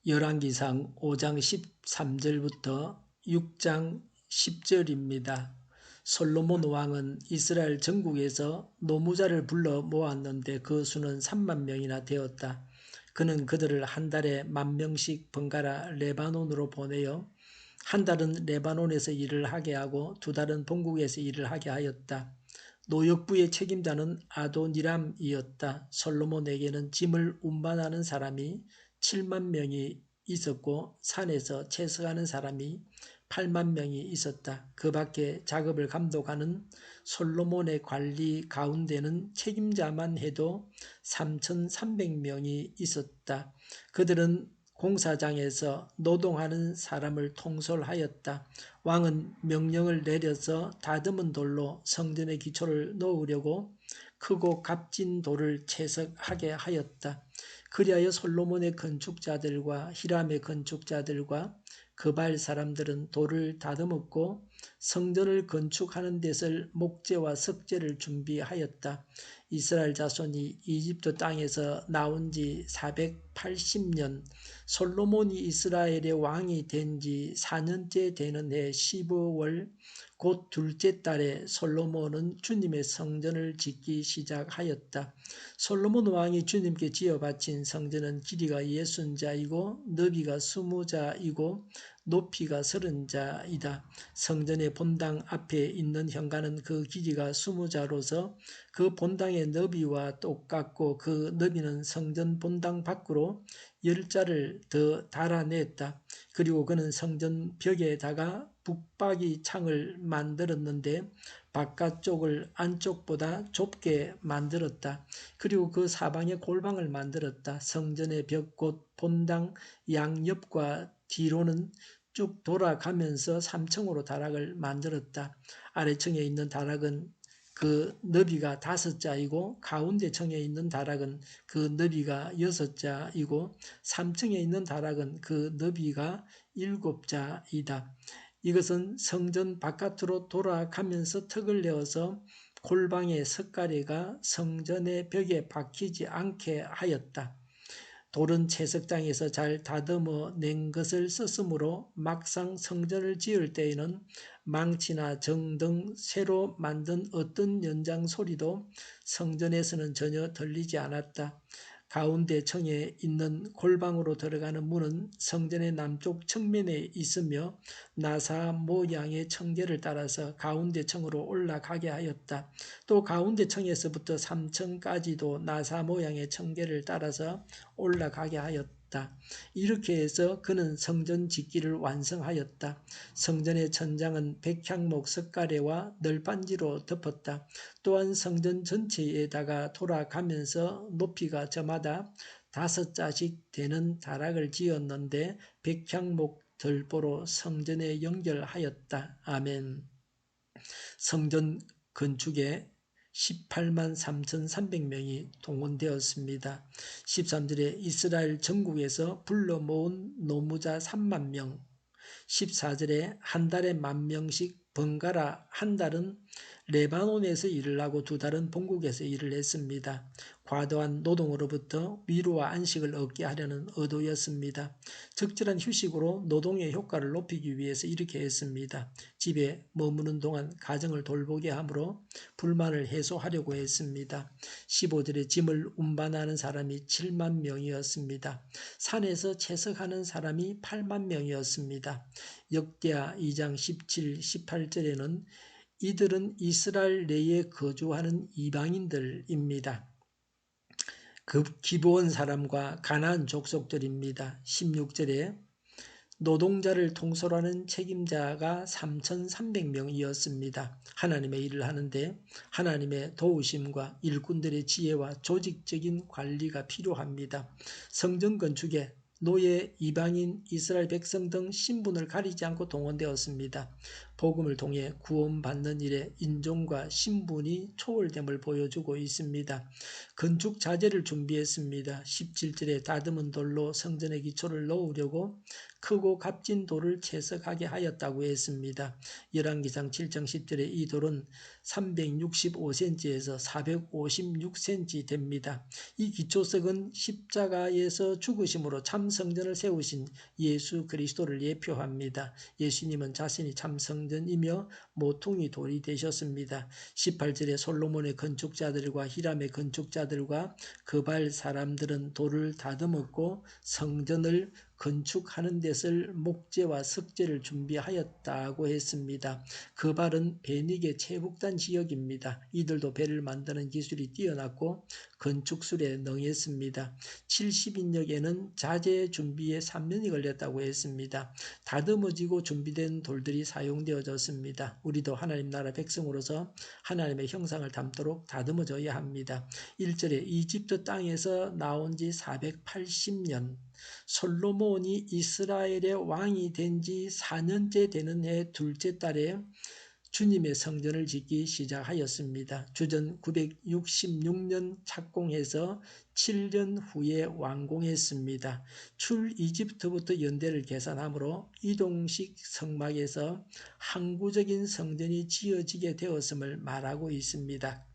열왕기상 5장 13절부터 6장 10절입니다. 솔로몬 왕은 이스라엘 전국에서 노무자를 불러 모았는데 그 수는 3만 명이나 되었다. 그는 그들을 한 달에 10,000명씩 번갈아 레바논으로 보내어 한 달은 레바논에서 일을 하게 하고 두 달은 본국에서 일을 하게 하였다. 노역부의 책임자는 아도니람이었다. 솔로몬에게는 짐을 운반하는 사람이 7만 명이 있었고 산에서 채석하는 사람이 8만 명이 있었다. 그 밖에 작업을 감독하는 솔로몬의 관리 가운데는 책임자만 해도 3,300명이 있었다. 그들은 공사장에서 노동하는 사람을 통솔하였다. 왕은 명령을 내려서 다듬은 돌로 성전의 기초를 놓으려고 크고 값진 돌을 채석하게 하였다. 그리하여 솔로몬의 건축자들과 히람의 건축자들과 그발 사람들은 돌을 다듬었고 성전을 건축하는 데 쓸 목재와 석재를 준비하였다. 이스라엘 자손이 이집트 땅에서 나온 지 480년, 솔로몬이 이스라엘의 왕이 된 지 4년째 되는 해 12월 곧 둘째 달에 솔로몬은 주님의 성전을 짓기 시작하였다. 솔로몬 왕이 주님께 지어 바친 성전은 길이가 60자이고 너비가 20자이고 높이가 30자이다. 성전의 본당 앞에 있는 현관은 그 길이가 20자로서 그 본당의 너비와 똑같고 그 너비는 성전 본당 밖으로 10자를 더 달아냈다. 그리고 그는 성전 벽에다가 북박이 창을 만들었는데 바깥쪽을 안쪽보다 좁게 만들었다. 그리고 그 사방에 골방을 만들었다. 성전의 벽 곧 본당 양옆과 뒤로는 쭉 돌아가면서 3층으로 다락을 만들었다. 아래층에 있는 다락은 그 너비가 5자이고 가운데 층에 있는 다락은 그 너비가 6자이고 3층에 있는 다락은 그 너비가 7자이다. 이것은 성전 바깥으로 돌아가면서 턱을 내어서 골방의 석가래가 성전의 벽에 박히지 않게 하였다. 돌은 채석장에서 잘 다듬어 낸 것을 썼으므로 막상 성전을 지을 때에는 망치나 정 등 새로 만든 어떤 연장 소리도 성전에서는 전혀 들리지 않았다. 가운데 층에 있는 골방으로 들어가는 문은 성전의 남쪽 측면에 있으며 나사 모양의 청계를 따라서 가운데 층으로 올라가게 하였다. 또 가운데 층에서부터 3층까지도 나사 모양의 청계를 따라서 올라가게 하였다. 이렇게 해서 그는 성전 짓기를 완성하였다. 성전의 천장은 백향목 석가래와 널빤지로 덮었다. 또한 성전 전체에다가 돌아가면서 높이가 저마다 5자씩 되는 다락을 지었는데 백향목 들보로 성전에 연결하였다. 아멘. 성전 건축에 18만 3,300명이 동원되었습니다. 13절에 이스라엘 전국에서 불러 모은 노무자 3만 명, 14절에 한 달에 10,000명씩 번갈아 한 달은 레바논에서 일을 하고 두 달은 본국에서 일을 했습니다. 과도한 노동으로부터 위로와 안식을 얻게 하려는 의도였습니다. 적절한 휴식으로 노동의 효과를 높이기 위해서 이렇게 했습니다. 집에 머무는 동안 가정을 돌보게 하므로 불만을 해소하려고 했습니다. 15절에 짐을 운반하는 사람이 7만 명이었습니다. 산에서 채석하는 사람이 8만 명이었습니다. 역대하 2장 17, 18절에는 이들은 이스라엘 내에 거주하는 이방인들입니다. 그 기브온 사람과 가나안 족속들입니다. 16절에 노동자를 통솔하는 책임자가 3,300명이었습니다. 하나님의 일을 하는데 하나님의 도우심과 일꾼들의 지혜와 조직적인 관리가 필요합니다. 성전 건축에 노예, 이방인, 이스라엘 백성 등 신분을 가리지 않고 동원되었습니다. 복음을 통해 구원받는 일에 인종과 신분이 초월됨을 보여주고 있습니다. 건축 자재를 준비했습니다. 17절에 다듬은 돌로 성전의 기초를 놓으려고 크고 값진 돌을 채석하게 하였다고 했습니다. 열왕기상 7장 10절에 이 돌은 365cm에서 456cm 됩니다. 이 기초석은 십자가에서 죽으심으로 참 성전을 세우신 예수 그리스도를 예표합니다. 예수님은 자신이 참 성전이며 모퉁이 돌이 되셨습니다. 18절에 솔로몬의 건축자들과 히람의 건축자들과 그발 사람들은 돌을 다듬었고 성전을 건축하는 데 쓸 목재와 석재를 준비하였다고 했습니다. 그발은 베닉의 최북단 지역입니다. 이들도 배를 만드는 기술이 뛰어났고 건축술에 능했습니다. 70인역에는 자재 준비에 3년이 걸렸다고 했습니다. 다듬어지고 준비된 돌들이 사용되어졌습니다. 우리도 하나님 나라 백성으로서 하나님의 형상을 담도록 다듬어져야 합니다. 1절에 이집트 땅에서 나온 지 480년, 솔로몬이 이스라엘의 왕이 된 지 4년째 되는 해 둘째 달에 주님의 성전을 짓기 시작하였습니다. 주전 966년 착공해서 7년 후에 완공했습니다. 출 이집트부터 연대를 계산하므로 이동식 성막에서 항구적인 성전이 지어지게 되었음을 말하고 있습니다.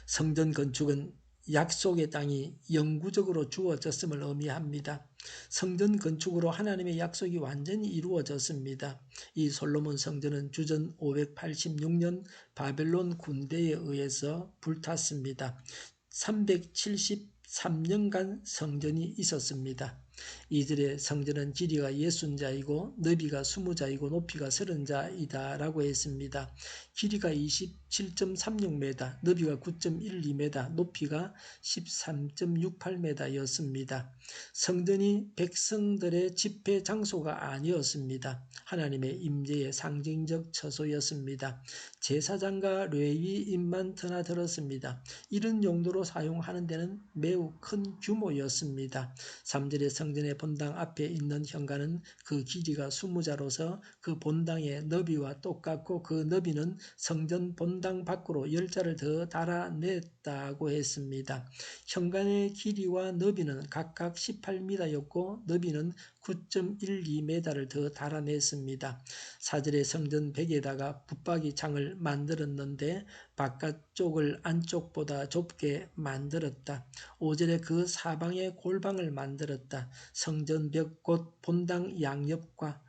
성전 건축은 약속의 땅이 영구적으로 주어졌음을 의미합니다. 성전 건축으로 하나님의 약속이 완전히 이루어졌습니다. 이 솔로몬 성전은 주전 586년 바벨론 군대에 의해서 불탔습니다. 373년간 성전이 있었습니다. 이들의 성전은 길이가 60자이고 너비가 20자이고 높이가 30자이다 라고 했습니다. 길이가 27.36m, 너비가 9.12m, 높이가 13.68m였습니다. 성전이 백성들의 집회 장소가 아니었습니다. 하나님의 임재의 상징적 처소였습니다. 제사장과 레위인만 드나들었습니다. 이런 용도로 사용하는 데는 매우 큰 규모였습니다. 3절의 성전의 본당 앞에 있는 현관은 그 길이가 20자로서 그 본당의 너비와 똑같고 그 너비는 성전 본당 밖으로 10자를 더 달아냈다고 했습니다. 현관의 길이와 너비는 각각 18m였고 너비는 9.12m를 더 달아냈습니다. 4절의 성전 벽에다가 붙박이 창을 만들었는데 바깥쪽을 안쪽보다 좁게 만들었다. 5절에 그 사방에 골방을 만들었다. 성전벽 곧 본당 양옆과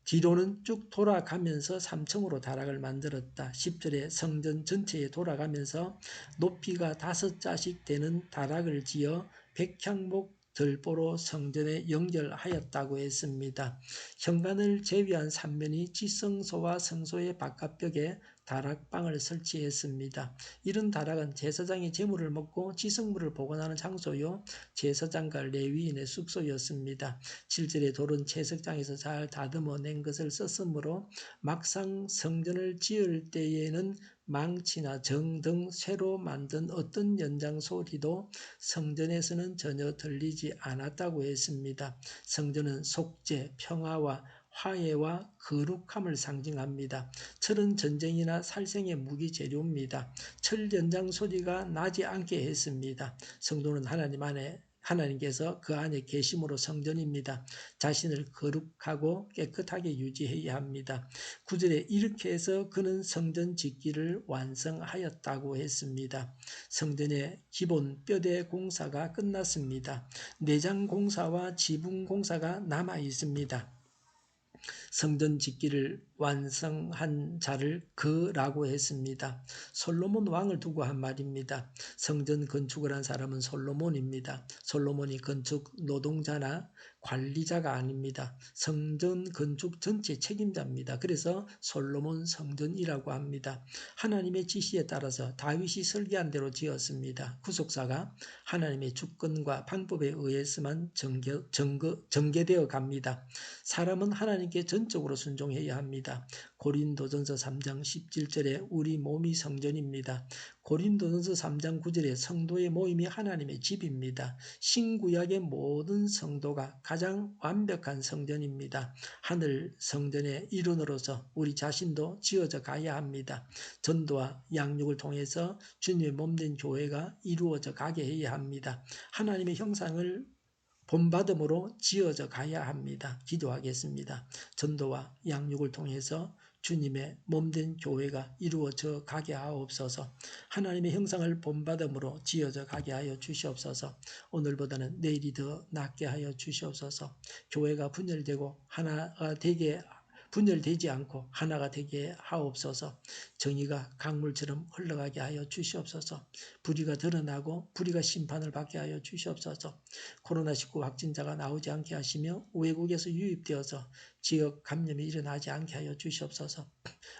뒤로는 쭉 돌아가면서 3층으로 다락을 만들었다. 10절에 성전 전체에 돌아가면서 높이가 5자씩 되는 다락을 지어 백향목 들보로 성전에 연결하였다고 했습니다. 현관을 제외한 3면이 지성소와 성소의 바깥벽에 다락방을 설치했습니다. 이런 다락은 제사장이 제물을 먹고 지성물을 보관하는 장소요 제사장과 레위인의 숙소였습니다. 7절의 돌은 채석장에서 잘 다듬어낸 것을 썼으므로 막상 성전을 지을 때에는 망치나 정 등 새로 만든 어떤 연장 소리도 성전에서는 전혀 들리지 않았다고 했습니다. 성전은 속죄, 평화와 화해와 거룩함을 상징합니다. 철은 전쟁이나 살생의 무기 재료입니다. 철 연장 소리가 나지 않게 했습니다. 성도는 하나님께서 그 안에 계심으로 성전입니다. 자신을 거룩하고 깨끗하게 유지해야 합니다. 9절에 이렇게 해서 그는 성전 짓기를 완성하였다고 했습니다. 성전의 기본 뼈대 공사가 끝났습니다. 내장 공사와 지붕 공사가 남아 있습니다. 성전 짓기를 완성한 자를 그라고 했습니다. 솔로몬 왕을 두고 한 말입니다. 성전 건축을 한 사람은 솔로몬입니다. 솔로몬이 건축 노동자나 관리자가 아닙니다. 성전 건축 전체 책임자입니다. 그래서 솔로몬 성전이라고 합니다. 하나님의 지시에 따라서 다윗이 설계한 대로 지었습니다. 구속사가 하나님의 주권과 방법에 의해서만 전개되어 갑니다. 사람은 하나님께 전적으로 순종해야 합니다. 있습니다. 고린도전서 3장 17절에 우리 몸이 성전입니다. 고린도전서 3장 9절에 성도의 모임이 하나님의 집입니다. 신구약의 모든 성도가 가장 완벽한 성전입니다. 하늘 성전의 일원으로서 우리 자신도 지어져 가야 합니다. 전도와 양육을 통해서 주님의 몸된 교회가 이루어져 가게 해야 합니다. 하나님의 형상을 본받음으로 지어져 가야 합니다. 기도하겠습니다. 전도와 양육을 통해서 주님의 몸된 교회가 이루어져 가게 하옵소서. 하나님의 형상을 본받음으로 지어져 가게 하여 주시옵소서. 오늘보다는 내일이 더 낫게 하여 주시옵소서. 교회가 분열되고 하나가 되게 분열되지 않고 하나가 되게 하옵소서. 정의가 강물처럼 흘러가게 하여 주시옵소서. 불의가 드러나고 불의가 심판을 받게 하여 주시옵소서. 코로나19 확진자가 나오지 않게 하시며 외국에서 유입되어서 지역 감염이 일어나지 않게 하여 주시옵소서.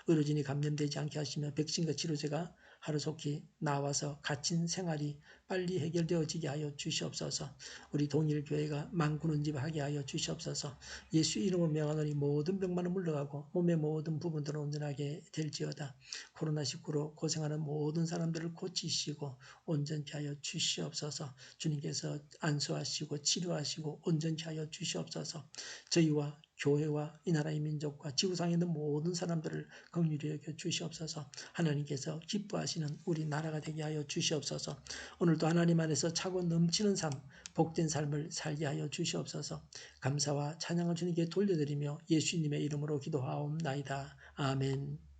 의료진이 감염되지 않게 하시며 백신과 치료제가 하루속히 나와서 갇힌 생활이 빨리 해결되어지게 하여 주시옵소서. 우리 동일교회가 만군은집하게 하여 주시옵소서. 예수 이름으로 명하노니 모든 병만은 물러가고 몸의 모든 부분들은 온전하게 될지어다. 코로나19로 고생하는 모든 사람들을 고치시고 온전케 하여 주시옵소서. 주님께서 안수하시고 치료하시고 온전케 하여 주시옵소서. 저희와 교회와 이 나라의 민족과 지구상에 있는 모든 사람들을 긍휼히 여겨 주시옵소서. 하나님께서 기뻐하시는 우리 나라가 되게 하여 주시옵소서. 오늘도 하나님 안에서 차고 넘치는 삶, 복된 삶을 살게 하여 주시옵소서. 감사와 찬양을 주님께 돌려드리며 예수님의 이름으로 기도하옵나이다. 아멘.